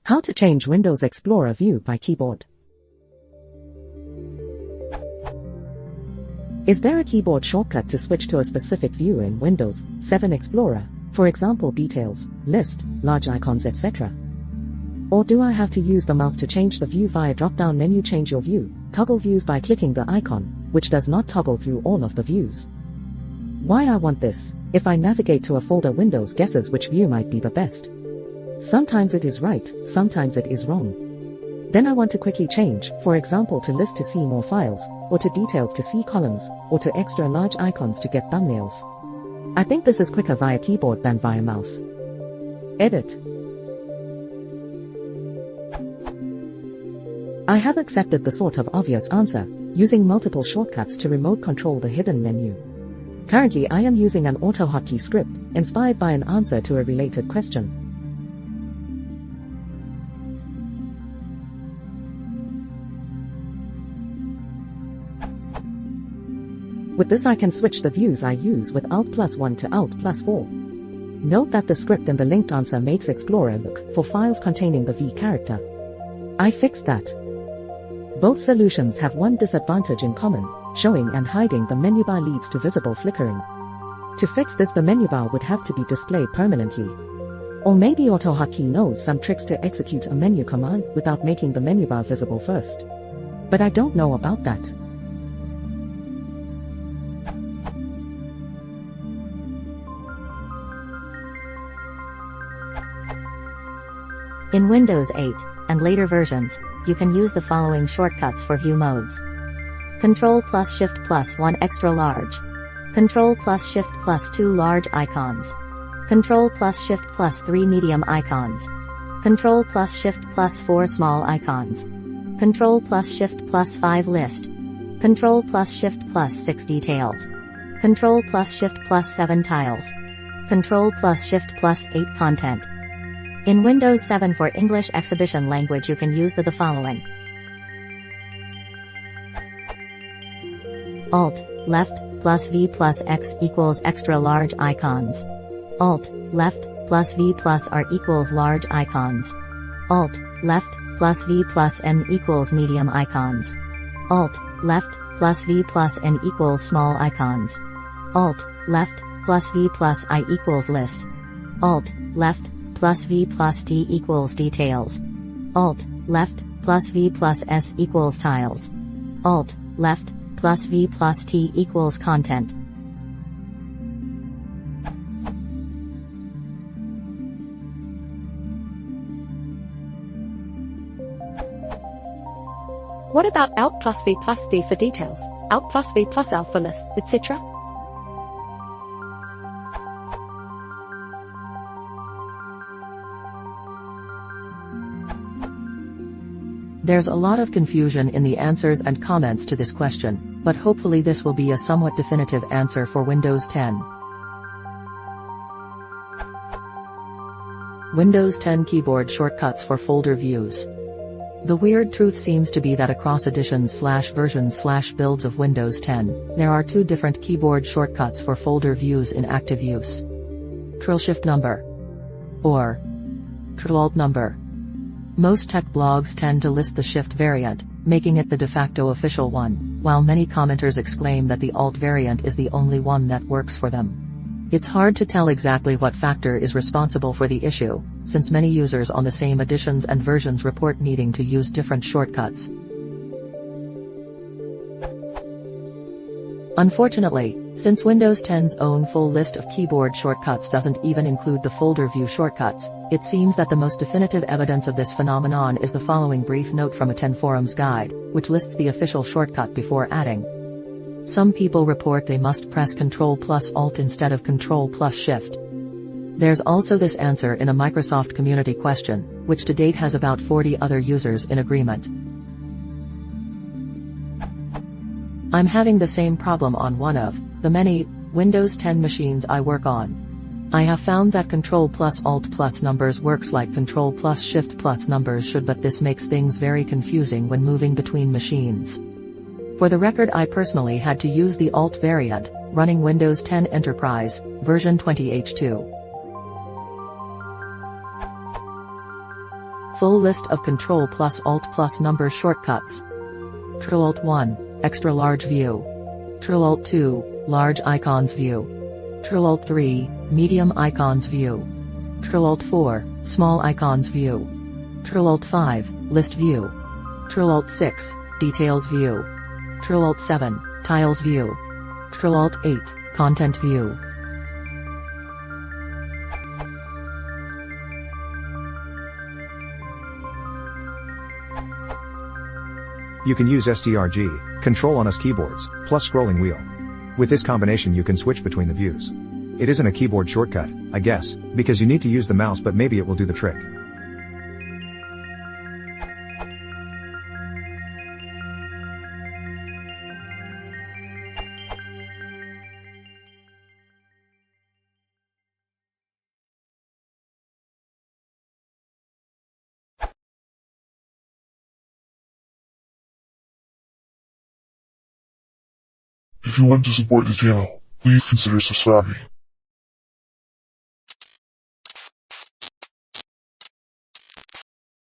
How to change Windows Explorer view by keyboard. Is there a keyboard shortcut to switch to a specific view in Windows 7 Explorer, for example details, list, large icons etc.? Or do I have to use the mouse to change the view via drop-down menu? Change your view, toggle views by clicking the icon, which does not toggle through all of the views. Why I want this? If I navigate to a folder, Windows guesses which view might be the best. Sometimes it is right, sometimes it is wrong. Then I want to quickly change, for example to list to see more files, or to details to see columns, or to extra large icons to get thumbnails. I think this is quicker via keyboard than via mouse. Edit. I have accepted the sort of obvious answer, using multiple shortcuts to remote control the hidden menu. Currently I am using an AutoHotkey script, inspired by an answer to a related question. With this I can switch the views I use with Alt+1 to Alt+4. Note that the script in the linked answer makes Explorer look for files containing the V character. I fixed that. Both solutions have one disadvantage in common: showing and hiding the menu bar leads to visible flickering. To fix this, the menu bar would have to be displayed permanently. Or maybe AutoHotkey knows some tricks to execute a menu command without making the menu bar visible first. But I don't know about that. In Windows 8, and later versions, you can use the following shortcuts for view modes. Ctrl+Shift+1 extra large. Ctrl+Shift+2 large icons. Ctrl+Shift+3 medium icons. Ctrl+Shift+4 small icons. Ctrl+Shift+5 list. Ctrl+Shift+6 details. Ctrl+Shift+7 tiles. Ctrl+Shift+8 content. In Windows 7 for English exhibition language you can use the following. Alt, left, plus V plus X equals extra large icons. Alt, left, plus V plus R equals large icons. Alt, left, plus V plus M equals medium icons. Alt, left, plus V plus N equals small icons. Alt, left, plus V plus I equals list. Alt, left, plus V plus T equals details. Alt, left, plus V plus S equals tiles. Alt, left, plus V plus T equals content. What about Alt plus V plus D for details, Alt plus V plus L for list, etc.? There's a lot of confusion in the answers and comments to this question, but hopefully this will be a somewhat definitive answer for Windows 10. Windows 10 keyboard shortcuts for folder views. The weird truth seems to be that across editions/versions/builds of Windows 10, there are two different keyboard shortcuts for folder views in active use. Ctrl+Shift or Ctrl+Alt. Most tech blogs tend to list the Shift variant, making it the de facto official one, while many commenters exclaim that the Alt variant is the only one that works for them. It's hard to tell exactly what factor is responsible for the issue, since many users on the same editions and versions report needing to use different shortcuts. Unfortunately, since Windows 10's own full list of keyboard shortcuts doesn't even include the folder view shortcuts, it seems that the most definitive evidence of this phenomenon is the following brief note from a 10 forums guide, which lists the official shortcut before adding. Some people report they must press Ctrl+Alt instead of Ctrl+Shift. There's also this answer in a Microsoft community question, which to date has about 40 other users in agreement. I'm having the same problem on one of the many Windows 10 machines I work on. I have found that Ctrl+Alt+ numbers works like Ctrl+Shift+ numbers should, but this makes things very confusing when moving between machines. For the record, I personally had to use the Alt variant, running Windows 10 Enterprise, version 20H2. Full list of Control plus Alt plus number shortcuts. Ctrl Alt 1, Extra Large View. Ctrl Alt 2, Large Icons View. Ctrl Alt 3, Medium Icons View. Ctrl Alt 4, Small Icons View. Ctrl Alt 5, List View. Ctrl Alt 6, Details View. Ctrl Alt 7, Tiles View. Ctrl Alt 8, Content View. You can use STRG, Control on US keyboards, plus scrolling wheel. With this combination you can switch between the views. It isn't a keyboard shortcut, I guess, because you need to use the mouse, but maybe it will do the trick. If you want to support the channel, please consider subscribing.